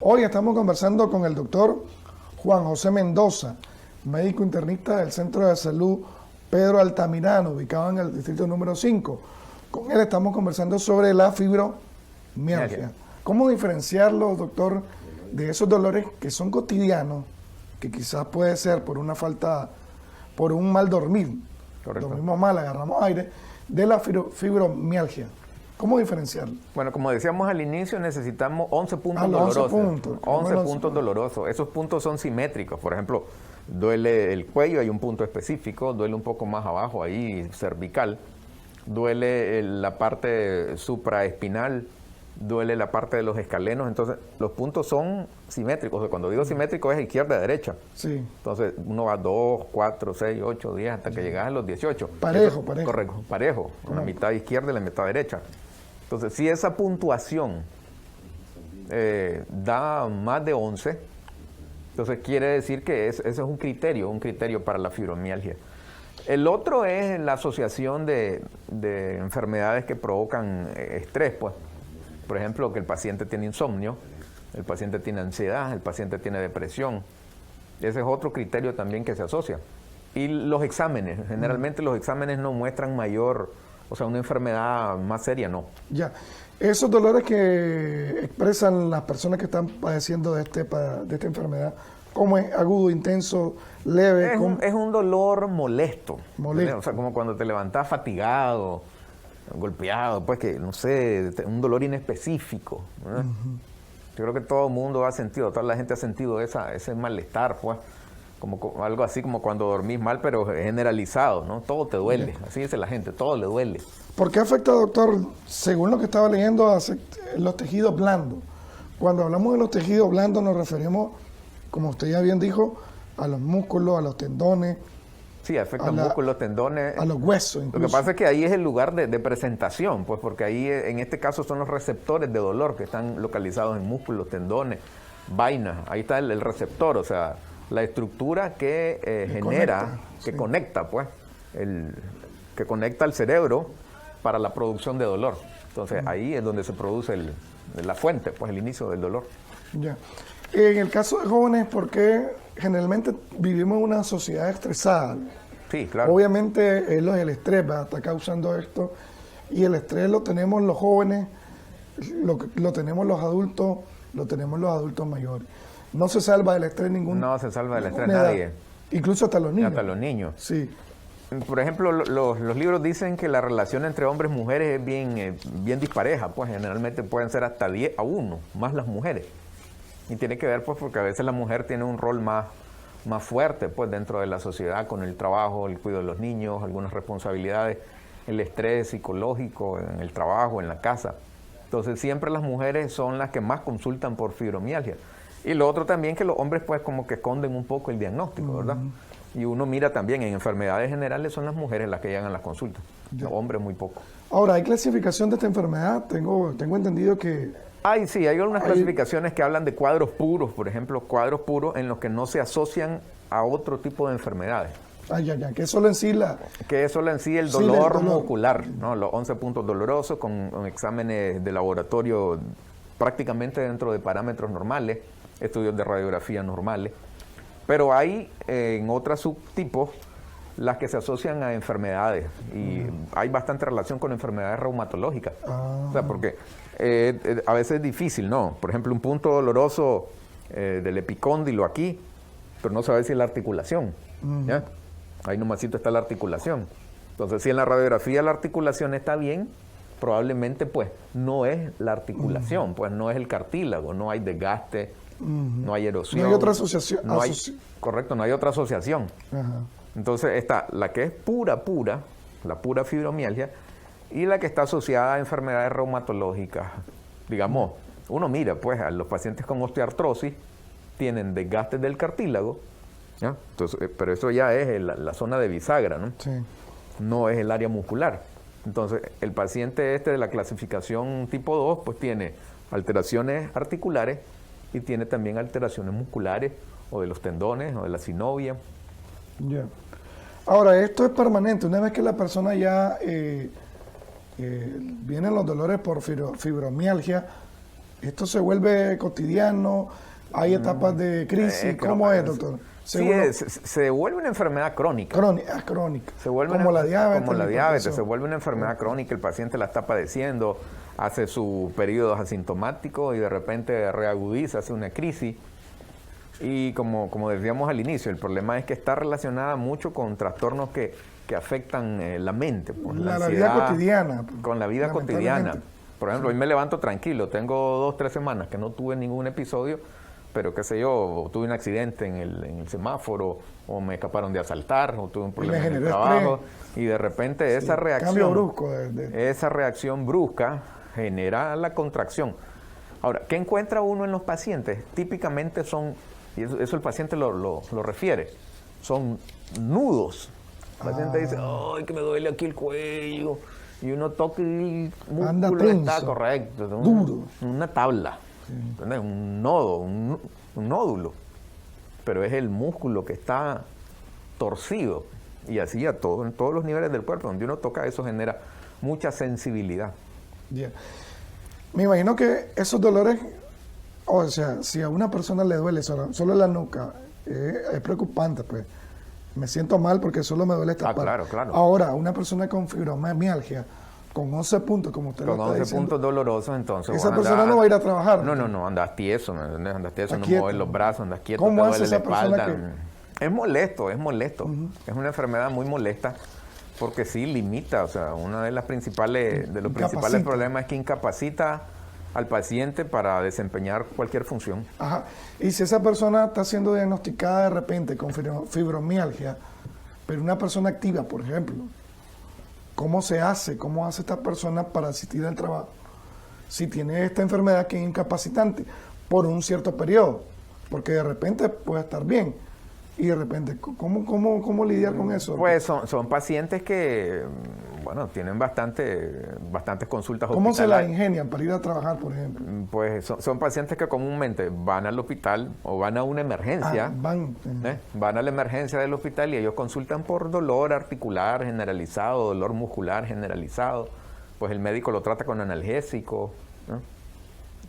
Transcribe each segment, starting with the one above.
Hoy estamos conversando con el doctor Juan José Mendoza, médico internista del Centro de Salud Pedro Altamirano, ubicado en el distrito número 5. Con él estamos conversando sobre la fibromialgia. ¿Cómo diferenciarlo, doctor, de esos dolores que son cotidianos, que quizás puede ser por una falta, por un mal dormir? Correcto. Dormimos mal, agarramos aire, de la fibromialgia. ¿Cómo diferenciarlo? Bueno, como decíamos al inicio, necesitamos 11 puntos 11 dolorosos. puntos. 11 puntos dolorosos. Esos puntos son simétricos. Por ejemplo, duele el cuello, hay un punto específico, duele un poco más abajo, ahí cervical, duele la parte supraespinal, duele la parte de los escalenos. Entonces, los puntos son simétricos. O sea, cuando digo simétrico es izquierda-derecha. Sí. Entonces, uno va 2, 4, 6, 8, 10, hasta que llegas a los 18. Parejo. Correcto, parejo. La mitad izquierda y la mitad derecha. Entonces, si esa puntuación da más de 11, entonces quiere decir que ese es un criterio para la fibromialgia. El otro es la asociación de enfermedades que provocan estrés, pues. Por ejemplo, que el paciente tiene insomnio, el paciente tiene ansiedad, el paciente tiene depresión. Ese es otro criterio también que se asocia. Y los exámenes, generalmente los exámenes no muestran mayor, o sea, una enfermedad más seria, no. Ya, esos dolores que expresan las personas que están padeciendo de esta enfermedad, ¿cómo es? ¿Agudo, intenso, leve? Es un dolor molesto. Molesto. O sea, como cuando te levantás fatigado, golpeado, pues que, no sé, un dolor inespecífico. Yo creo que todo el mundo ha sentido, toda la gente ha sentido ese malestar, pues. Como algo así como cuando dormís mal, pero generalizado, ¿no? Todo te duele, así dice la gente, todo le duele. ¿Por qué afecta, doctor, según lo que estaba leyendo, los tejidos blandos? Cuando hablamos de los tejidos blandos nos referimos, como usted ya bien dijo, a los músculos, a los tendones. Sí, afecta a músculos, tendones. A los huesos, incluso. Lo que pasa es que ahí es el lugar de presentación, pues porque ahí en este caso son los receptores de dolor que están localizados en músculos, tendones, vainas. Ahí está el receptor, o sea, la estructura que genera, que conecta, pues, que conecta al cerebro para la producción de dolor. Entonces, ahí es donde se produce la fuente, pues, el inicio del dolor. Ya. En el caso de jóvenes, ¿por qué generalmente vivimos en una sociedad estresada? Sí, claro. Obviamente, el estrés está causando esto, y el estrés lo tenemos los jóvenes, lo tenemos los adultos, lo tenemos los adultos mayores. No se salva del estrés No se salva del estrés nadie. Incluso hasta los niños. Hasta los niños. Sí. Por ejemplo, los libros dicen que la relación entre hombres y mujeres es bien dispareja, pues generalmente pueden ser hasta 10-1, más las mujeres. Y tiene que ver, pues, porque a veces la mujer tiene un rol más fuerte, pues, dentro de la sociedad, con el trabajo, el cuidado de los niños, algunas responsabilidades, el estrés psicológico en el trabajo, en la casa. Entonces, siempre las mujeres son las que más consultan por fibromialgia. Y lo otro también que los hombres pues como que esconden un poco el diagnóstico, ¿verdad? Y uno mira también en enfermedades generales son las mujeres las que llegan a las consultas, los hombres muy poco. Ahora, ¿hay clasificación de esta enfermedad? Tengo entendido que... Sí, hay algunas clasificaciones que hablan de cuadros puros, por ejemplo, cuadros puros en los que no se asocian a otro tipo de enfermedades. que es solo en sí Que es solo en sí el dolor muscular, ¿no? Los 11 puntos dolorosos con exámenes de laboratorio prácticamente dentro de parámetros normales, estudios de radiografía normales, pero hay en otros subtipos las que se asocian a enfermedades y hay bastante relación con enfermedades reumatológicas. O sea, porque a veces es difícil, ¿no? Por ejemplo, un punto doloroso del epicóndilo aquí, pero no sabe si es la articulación, ¿ya? Ahí nomasito está la articulación. Entonces, si en la radiografía la articulación está bien, probablemente pues no es la articulación, pues no es el cartílago, no hay desgaste, no hay erosión. No hay otra asociación. Correcto, no hay otra asociación. Ajá. Entonces está la que es pura, la pura fibromialgia, y la que está asociada a enfermedades reumatológicas. Digamos, uno mira pues a los pacientes con osteoartrosis, tienen desgastes del cartílago, ¿ya? Entonces, pero eso ya es la zona de bisagra, ¿no? Sí. No es el área muscular. Entonces, el paciente de la clasificación tipo 2, pues tiene alteraciones articulares y tiene también alteraciones musculares o de los tendones o de la sinovia. Ya. Ahora, esto es permanente. Una vez que la persona ya vienen los dolores por fibromialgia, ¿Esto se vuelve cotidiano? ¿Hay etapas de crisis? ¿Cómo es, doctor? Se vuelve una enfermedad crónica. Crónica. Se vuelve como la diabetes. Como la diabetes, se vuelve una enfermedad crónica, el paciente la está padeciendo, hace sus periodos asintomáticos y de repente reagudiza, hace una crisis. Y como decíamos al inicio, el problema es que está relacionada mucho con trastornos que afectan la mente. Pues, la ansiedad, vida cotidiana. Con la vida cotidiana. Por ejemplo, hoy me levanto tranquilo, tengo 2 o 3 semanas que no tuve ningún episodio, pero qué sé yo, tuve un accidente en el semáforo, o me escaparon de asaltar, o tuve un problema en el trabajo, y de repente esa reacción, cambio brusco esa reacción brusca genera la contracción. Ahora, ¿qué encuentra uno en los pacientes? Típicamente son, y eso el paciente lo refiere, son nudos. El paciente dice, ¡ay, que me duele aquí el cuello! Y uno toca y el músculo está correcto. Duro. Una tabla, un nodo, un nódulo. Pero es el músculo que está torcido. Y así en todos los niveles del cuerpo. Donde uno toca, eso genera mucha sensibilidad. Yeah. Me imagino que esos dolores, o sea, si a una persona le duele solo la nuca, es preocupante, pues. Me siento mal porque solo me duele esta parte. Claro. Ahora, una persona con fibromialgia, con 11 puntos, como usted lo está diciendo. Con 11 puntos dolorosos, entonces... Esa persona no va a ir a trabajar. No, andas tieso, ¿me entiendes? Andas tieso, no mueves los brazos, andas quieto, ¿Cómo te hace duele la esa persona espalda. Es molesto. Es una enfermedad muy molesta porque sí limita, o sea, uno de los principales problemas es que incapacita al paciente para desempeñar cualquier función. Ajá. Y si esa persona está siendo diagnosticada de repente con fibromialgia, pero una persona activa, por ejemplo, ¿cómo se hace? ¿Cómo hace esta persona para asistir al trabajo? Si tiene esta enfermedad que es incapacitante por un cierto periodo, porque de repente puede estar bien y de repente, ¿cómo lidiar con eso? Pues son pacientes que, bueno, tienen bastantes consultas hospitalarias. ¿Cómo se la ingenian para ir a trabajar, por ejemplo? Pues son pacientes que comúnmente van al hospital o van a una emergencia. Van a la emergencia del hospital y ellos consultan por dolor articular generalizado, dolor muscular generalizado. Pues el médico lo trata con analgésico, ¿no?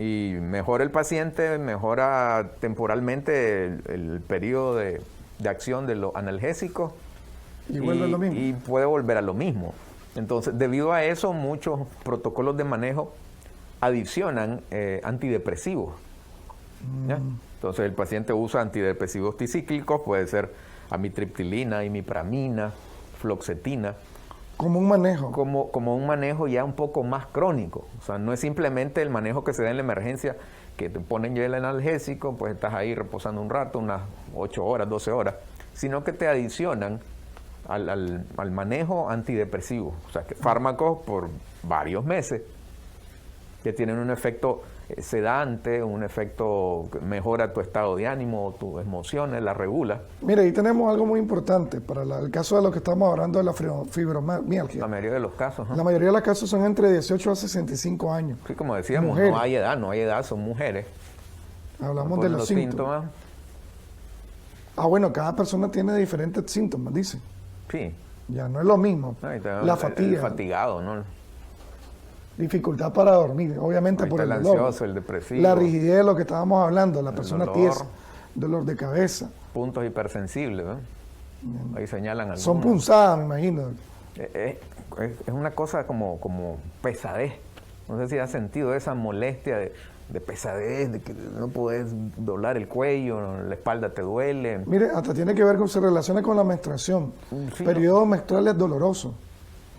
Y mejora el paciente, mejora temporalmente el periodo de acción de los analgésicos y vuelve a lo mismo. Y puede volver a lo mismo. Entonces, debido a eso, muchos protocolos de manejo adicionan antidepresivos. ¿Ya? Entonces, el paciente usa antidepresivos tricíclicos, puede ser amitriptilina, imipramina, fluoxetina. Como un manejo. Como un manejo ya un poco más crónico. O sea, no es simplemente el manejo que se da en la emergencia, que te ponen ya el analgésico, pues estás ahí reposando un rato, unas 8 horas, 12 horas, sino que te adicionan al manejo antidepresivo. O sea, que fármacos por varios meses que tienen un efecto sedante, un efecto que mejora tu estado de ánimo, tus emociones, la regula. Mira, ahí tenemos algo muy importante para el caso de lo que estamos hablando de la fibromialgia. La mayoría de los casos. La mayoría de los casos son entre 18 a 65 años. Sí, como decíamos, mujeres. no hay edad, son mujeres. Hablamos de los síntomas. Bueno, cada persona tiene diferentes síntomas, dice. Sí. Ya no es lo mismo. La fatiga. El fatigado, ¿no? Dificultad para dormir, obviamente por el dolor. Ansioso, el depresivo. La rigidez de lo que estábamos hablando, la persona tiesa, dolor de cabeza. Puntos hipersensibles, ¿no? Ahí señalan algunos. Son punzadas, me imagino. Es una cosa como pesadez. No sé si has sentido esa molestia de pesadez, de que no puedes doblar el cuello, la espalda te duele. Mire, hasta tiene que ver con, se relaciona con la menstruación. Sí, periodo menstrual es doloroso.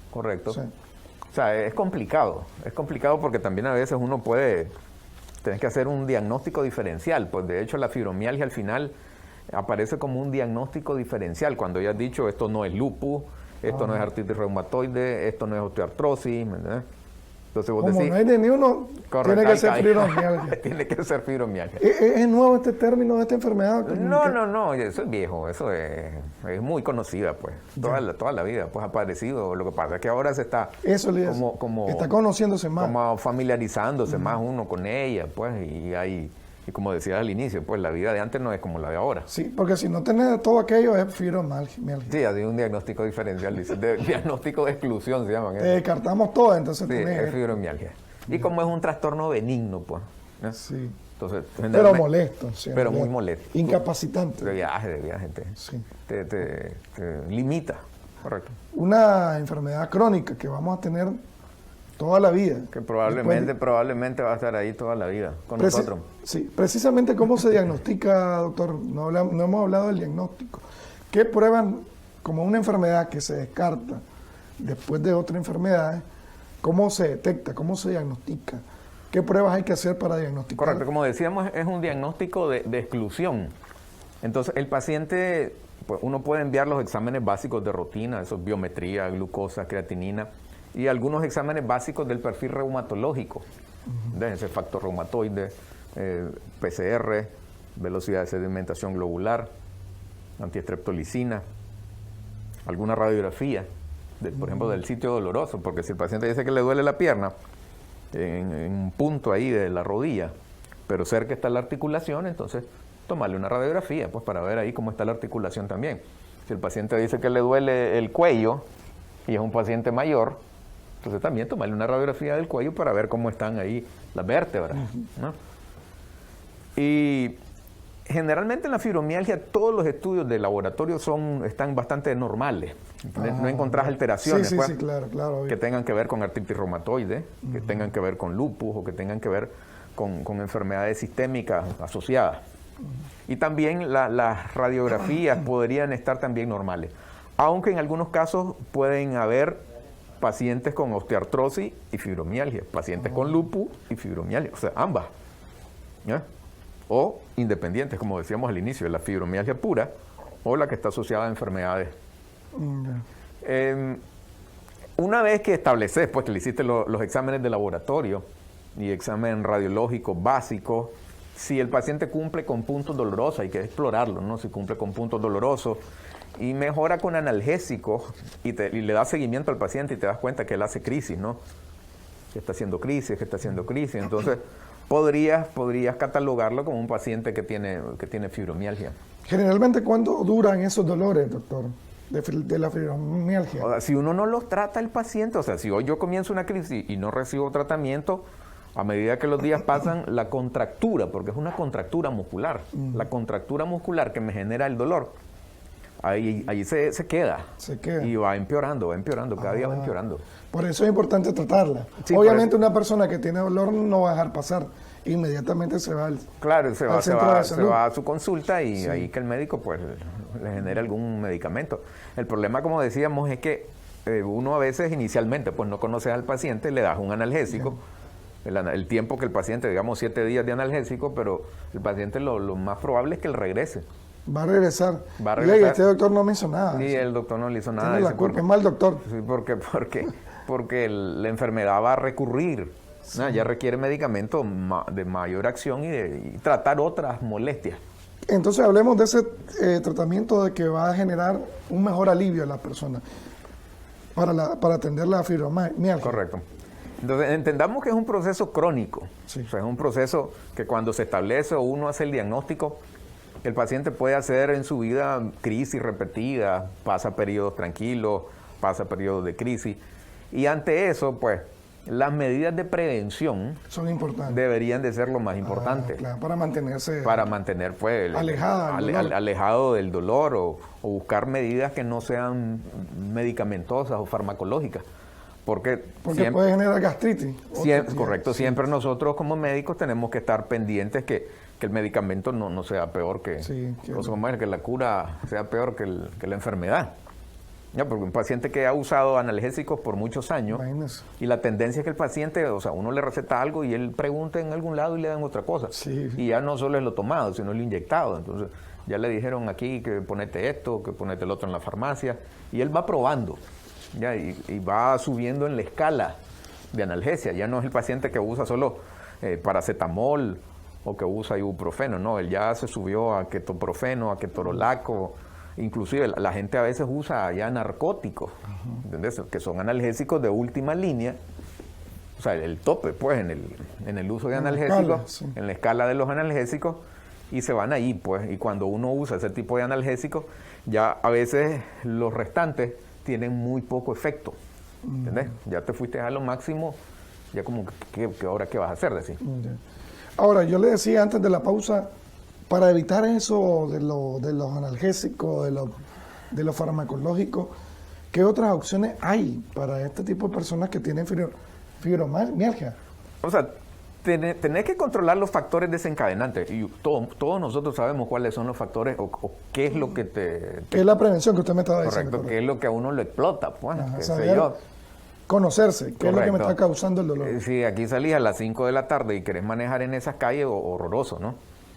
Correcto. Sí. O sea, es complicado porque también a veces uno puede tener que hacer un diagnóstico diferencial. Pues de hecho la fibromialgia al final aparece como un diagnóstico diferencial. Cuando ya has dicho, esto no es lupus, esto no es artritis reumatoide, esto no es osteoartrosis, ¿me entiendes? Entonces vos como decís, no hay de ni uno, tiene que ser fibromialgia. Tiene que ser fibromialgia. ¿Es nuevo este término de esta enfermedad? No, eso es viejo, eso es muy conocida, pues. Toda la vida pues ha aparecido. Lo que pasa es que ahora se está está conociéndose más. Como familiarizándose más uno con ella, pues, y como decías al inicio, pues la vida de antes no es como la de ahora. Sí, porque si no tenés todo aquello es fibromialgia. Sí, ha sido un diagnóstico diferencial, dice, diagnóstico de exclusión se llaman. Descartamos todo, entonces sí, es fibromialgia. Y como es un trastorno benigno, pues. ¿no? Sí. Entonces, Pero molesto. Sí, pero muy molesto. Incapacitante. De viaje. Sí. Te limita. Correcto. Una enfermedad crónica que vamos a tener toda la vida. Que probablemente va a estar ahí toda la vida con nosotros. Sí, precisamente cómo se diagnostica, doctor. No hemos hablado del diagnóstico. ¿Qué prueban como una enfermedad que se descarta después de otra enfermedad? ¿Cómo se detecta? ¿Cómo se diagnostica? ¿Qué pruebas hay que hacer para diagnosticar? Correcto, como decíamos, es un diagnóstico de exclusión. Entonces, el paciente, pues, uno puede enviar los exámenes básicos de rutina, esos biometría, glucosa, creatinina, y algunos exámenes básicos del perfil reumatológico, de ese factor reumatoide, PCR, velocidad de sedimentación globular, antiestreptolicina, alguna radiografía, por ejemplo, del sitio doloroso, porque si el paciente dice que le duele la pierna, en un punto ahí de la rodilla, pero cerca está la articulación, entonces tomarle una radiografía, pues para ver ahí cómo está la articulación también. Si el paciente dice que le duele el cuello y es un paciente mayor, entonces también tomarle una radiografía del cuello para ver cómo están ahí las vértebras, ¿no? Y generalmente en la fibromialgia todos los estudios de laboratorio están bastante normales. No encontrás alteraciones sí, claro, que tengan que ver con artritis reumatoide, que tengan que ver con lupus o que tengan que ver con enfermedades sistémicas asociadas. Y también las radiografías podrían estar también normales, aunque en algunos casos pueden haber pacientes con osteoartrosis y fibromialgia, pacientes con lupus y fibromialgia, o sea, ambas, ¿ya? O independientes, como decíamos al inicio, la fibromialgia pura o la que está asociada a enfermedades. Una vez que estableces, pues que le hiciste los exámenes de laboratorio y examen radiológico básico, si el paciente cumple con puntos dolorosos, hay que explorarlo, ¿no? Si cumple con puntos dolorosos y mejora con analgésicos y le da seguimiento al paciente y te das cuenta que él hace crisis, ¿no? Que está haciendo crisis. Entonces, podrías catalogarlo como un paciente que tiene fibromialgia. Generalmente, ¿cuánto duran esos dolores, doctor, de la fibromialgia? O sea, si uno no los trata el paciente, o sea, si hoy yo comienzo una crisis y no recibo tratamiento, a medida que los días pasan, la contractura, porque es una contractura muscular, la contractura muscular que me genera el dolor, ahí se queda. Y va empeorando, cada día va empeorando. Por eso es importante tratarla. Sí, obviamente una persona que tiene dolor no va a dejar pasar. Inmediatamente se va al se va a su consulta y ahí que el médico pues le genere algún medicamento. El problema, como decíamos, es que uno a veces inicialmente pues no conoces al paciente, le das un analgésico, el tiempo que el paciente, digamos 7 días de analgésico, pero el paciente lo más probable es que él regrese. Va a regresar. Y este doctor no me hizo nada. Sí, el doctor no le hizo nada. Tiene la culpa, es mal doctor. Sí, porque la enfermedad va a recurrir. Sí. Ya requiere medicamentos de mayor acción y tratar otras molestias. Entonces hablemos de ese tratamiento de que va a generar un mejor alivio a la persona para atender la fibromialgia. Correcto. Entonces entendamos que es un proceso crónico. Sí. O sea, es un proceso que cuando se establece o uno hace el diagnóstico, el paciente puede hacer en su vida crisis repetidas, pasa periodos tranquilos, pasa periodos de crisis. Y ante eso, pues, las medidas de prevención son importantes. Deberían de ser lo más importante. Claro, para mantenerse... Para mantener, pues, alejado del dolor o buscar medidas que no sean medicamentosas o farmacológicas. Porque siempre, puede generar gastritis. Correcto. Sí. Siempre nosotros como médicos tenemos que estar pendientes que el medicamento no sea peor que la cura sea peor que la enfermedad. Ya, porque un paciente que ha usado analgésicos por muchos años, imagínese, y la tendencia es que el paciente, o sea, uno le receta algo y él pregunta en algún lado y le dan otra cosa. Sí. Y ya no solo es lo tomado, sino lo inyectado. Entonces, ya le dijeron aquí que ponete esto, que ponete el otro en la farmacia, y él va probando, ya, y va subiendo en la escala de analgesia. Ya no es el paciente que usa solo paracetamol o que usa ibuprofeno, no, él ya se subió a ketoprofeno, a ketorolaco. Inclusive la gente a veces usa ya narcóticos, ¿entendés? Que son analgésicos de última línea, o sea, el tope, pues, en el uso de analgésicos, en la escala de los analgésicos, y se van ahí, pues, y cuando uno usa ese tipo de analgésicos, ya a veces los restantes tienen muy poco efecto, ¿entendés? Ya te fuiste a lo máximo, ya como, ¿ahora qué vas a hacer? Decir. Ahora, yo le decía antes de la pausa, para evitar eso de los analgésicos, de lo farmacológico, ¿qué otras opciones hay para este tipo de personas que tienen fibromialgia? O sea, tenés que controlar los factores desencadenantes. Y todos nosotros sabemos cuáles son los factores o qué es lo que te... ¿Qué es la prevención que usted me estaba diciendo? Correcto, qué es lo que a uno lo explota, pues, Ajá, qué saber sé yo. conocerse, qué es lo que me está causando el dolor. Si aquí salís a las 5 de la tarde y querés manejar en esas calles, horroroso, ¿no?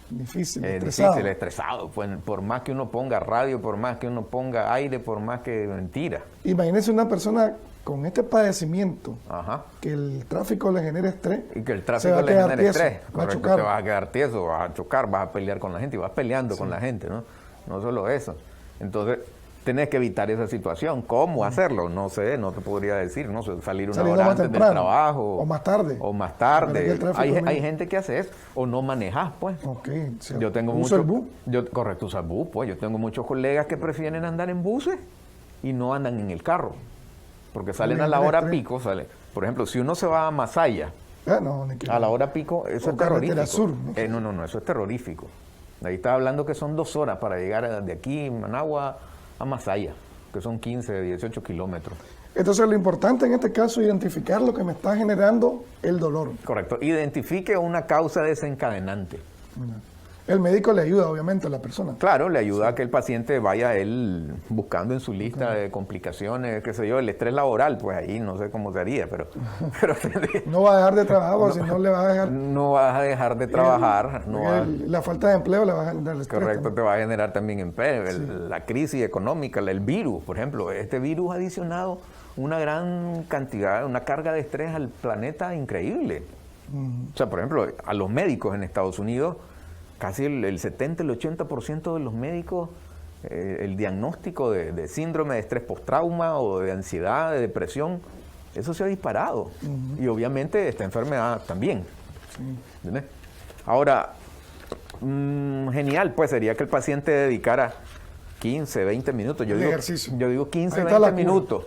Difícil, estresado. Difícil, estresado. Pues, por más que uno ponga radio, por más que uno ponga aire, por más que mentira. Imagínese una persona con este padecimiento, ajá, que el tráfico le genere estrés. Y que el tráfico le genere estrés. Correcto, chocar. Te vas a quedar tieso, vas a chocar, vas a pelear con la gente y vas peleando con la gente, ¿no? No solo eso. Entonces, tenés que evitar esa situación. ¿Cómo hacerlo? No sé, no te podría decir, no sé, salir una hora antes del trabajo. O más tarde. O más tarde. Hay gente que hace eso. O no manejas, pues. Okay, yo tengo ¿usa el bus? Correcto, usa el bus, pues. Yo tengo muchos colegas que prefieren andar en buses y no andan en el carro. Porque salen a la hora pico, por ejemplo, si uno se va a Masaya, a la hora pico, eso es terrorífico. Sur, no, eso es terrorífico. Ahí está hablando que son 2 horas para llegar de aquí, Managua, a Masaya, que son 15, 18 kilómetros. Entonces lo importante en este caso es identificar lo que me está generando el dolor. Correcto, identifique una causa desencadenante. El médico le ayuda obviamente a la persona. Claro, le ayuda a que el paciente vaya él buscando en su lista de complicaciones, qué sé yo, el estrés laboral, pues ahí no sé cómo se haría, pero no va a dejar de trabajar, si no le va a dejar... No vas a dejar de trabajar. La falta de empleo le va a generar el estrés. Correcto, te va a generar también empleo. La crisis económica, el virus, por ejemplo, este virus ha adicionado una gran cantidad, una carga de estrés al planeta increíble. O sea, por ejemplo, a los médicos en Estados Unidos, casi el 70, el 80% de los médicos, el diagnóstico de síndrome de estrés postrauma o de ansiedad, de depresión, eso se ha disparado. Y obviamente esta enfermedad también. ¿Entiendes? Ahora, genial, pues sería que el paciente dedicara 15, 20 minutos. Yo digo 15, 20 minutos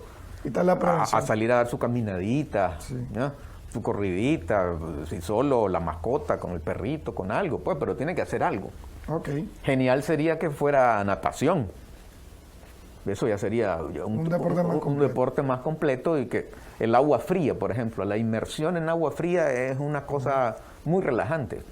a salir a dar su caminadita, ¿no? Su corridita, si solo, la mascota, con el perrito, con algo, pues, pero tiene que hacer algo. Okay. Genial sería que fuera natación. Eso ya sería un deporte más completo y que el agua fría, por ejemplo, la inmersión en agua fría es una cosa muy relajante.